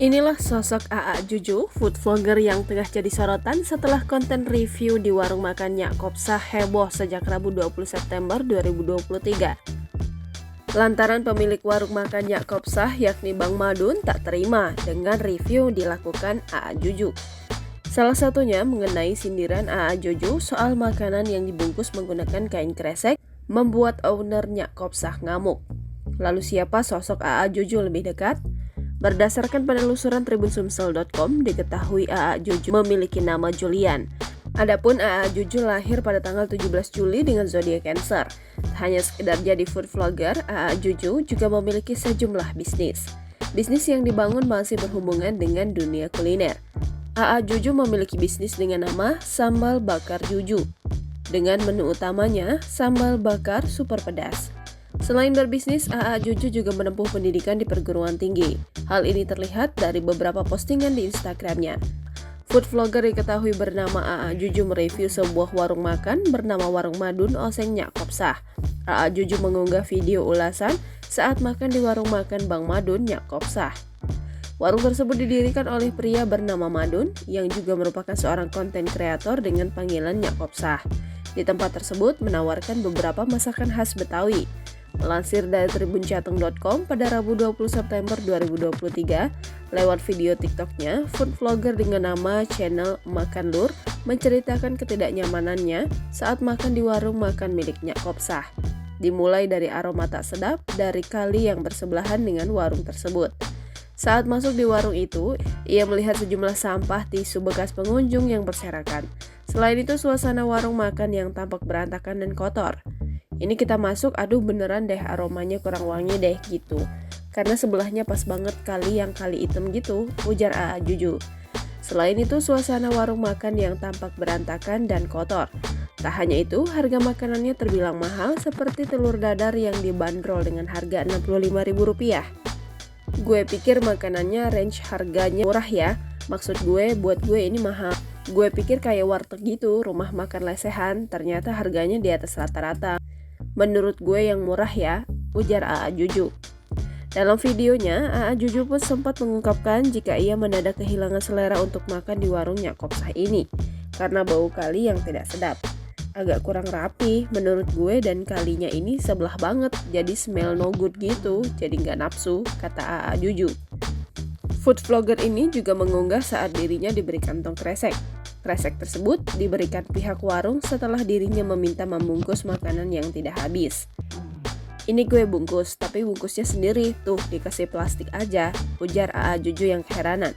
Inilah sosok A.A. Juju, food vlogger yang tengah jadi sorotan setelah konten review di warung makan Nyak Kopsah heboh sejak Rabu 20 September 2023. Lantaran pemilik warung makan Nyak Kopsah yakni Bang Madun tak terima dengan review dilakukan A.A. Juju. Salah satunya mengenai sindiran A.A. Juju soal makanan yang dibungkus menggunakan kain kresek membuat owner Nyak Kopsah ngamuk. Lalu siapa sosok A.A. Juju lebih dekat? Berdasarkan penelusuran tribunsumsel.com, diketahui A.A. Juju memiliki nama Julian. Adapun A.A. Juju lahir pada tanggal 17 Juli dengan zodiak Cancer. Tak hanya sekedar jadi food vlogger, A.A. Juju juga memiliki sejumlah bisnis. Bisnis yang dibangun masih berhubungan dengan dunia kuliner. A.A. Juju memiliki bisnis dengan nama Sambal Bakar Juju. Dengan menu utamanya, sambal bakar super pedas. Selain berbisnis, A.A. Juju juga menempuh pendidikan di perguruan tinggi. Hal ini terlihat dari beberapa postingan di Instagramnya. Food vlogger diketahui bernama A.A. Juju mereview sebuah warung makan bernama Warung Madun Oseng Nyak Kopsah. A.A. Juju mengunggah video ulasan saat makan di warung makan Bang Madun Nyak Kopsah. Warung tersebut didirikan oleh pria bernama Madun yang juga merupakan seorang konten kreator dengan panggilan Nyak Kopsah. Di tempat tersebut menawarkan beberapa masakan khas Betawi. Melansir dari tribuncateng.com pada Rabu 20 September 2023, lewat video TikToknya, food vlogger dengan nama channel Makan Lur menceritakan ketidaknyamanannya saat makan di warung makan milik Nyak Kopsah. Dimulai dari aroma tak sedap dari kali yang bersebelahan dengan warung tersebut. Saat masuk di warung itu, ia melihat sejumlah sampah tisu bekas pengunjung yang berserakan. Selain itu, suasana warung makan yang tampak berantakan dan kotor. Ini kita masuk, aduh beneran deh aromanya kurang wangi deh gitu. Karena sebelahnya pas banget kali yang kali hitam gitu, ujar A.A. Juju. Selain itu, suasana warung makan yang tampak berantakan dan kotor. Tak hanya itu, harga makanannya terbilang mahal seperti telur dadar yang dibanderol dengan harga Rp65.000. Gue pikir makanannya range harganya murah ya. Maksud gue, buat gue ini mahal. Gue pikir kayak warteg gitu, rumah makan lesehan, ternyata harganya di atas rata-rata. Menurut gue yang murah ya, ujar A.A. Juju. Dalam videonya, A.A. Juju pun sempat mengungkapkan jika ia mendadak kehilangan selera untuk makan di warung Nyak Kopsah ini karena bau kali yang tidak sedap. Agak kurang rapi menurut gue dan kalinya ini sebelah banget, jadi smell no good gitu, jadi nggak nafsu, kata A.A. Juju. Food vlogger ini juga mengunggah saat dirinya diberi kantong kresek. Kresek tersebut diberikan pihak warung setelah dirinya meminta membungkus makanan yang tidak habis. Ini gue bungkus, tapi bungkusnya sendiri, tuh dikasih plastik aja, ujar A.A. Juju yang keheranan.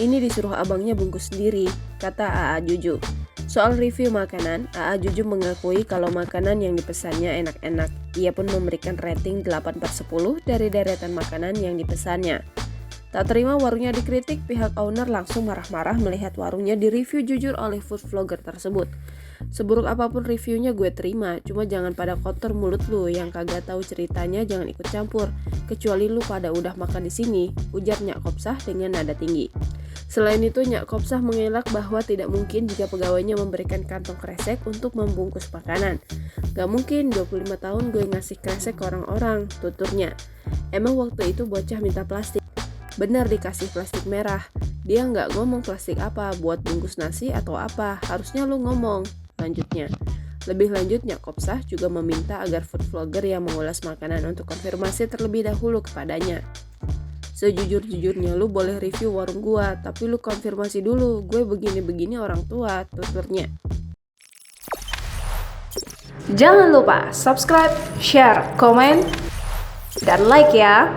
Ini disuruh abangnya bungkus sendiri, kata A.A. Juju. Soal review makanan, A.A. Juju mengakui kalau makanan yang dipesannya enak-enak. Ia pun memberikan rating 8/10 dari deretan makanan yang dipesannya. Tak terima warungnya dikritik, pihak owner langsung marah-marah melihat warungnya direview jujur oleh food vlogger tersebut. Seburuk apapun reviewnya gue terima, cuma jangan pada kotor mulut lu, yang kagak tahu ceritanya jangan ikut campur. Kecuali lu pada udah makan di sini, ujar Nyak Kopsah dengan nada tinggi. Selain itu, Nyak Kopsah mengelak bahwa tidak mungkin jika pegawainya memberikan kantong kresek untuk membungkus makanan. Gak mungkin 25 tahun gue ngasih kresek ke orang-orang, tuturnya. Emang waktu itu bocah minta plastik. Benar dikasih plastik merah. Dia nggak ngomong plastik apa, buat bungkus nasi atau apa. Harusnya lu ngomong, lanjutnya. Lebih lanjut, Nyak Kopsah juga meminta agar food vlogger yang mengulas makanan untuk konfirmasi terlebih dahulu kepadanya. Sejujur-jujurnya lu boleh review warung gua, tapi lu konfirmasi dulu, gue begini-begini orang tua, tuturnya. Jangan lupa subscribe, share, komen, dan like ya.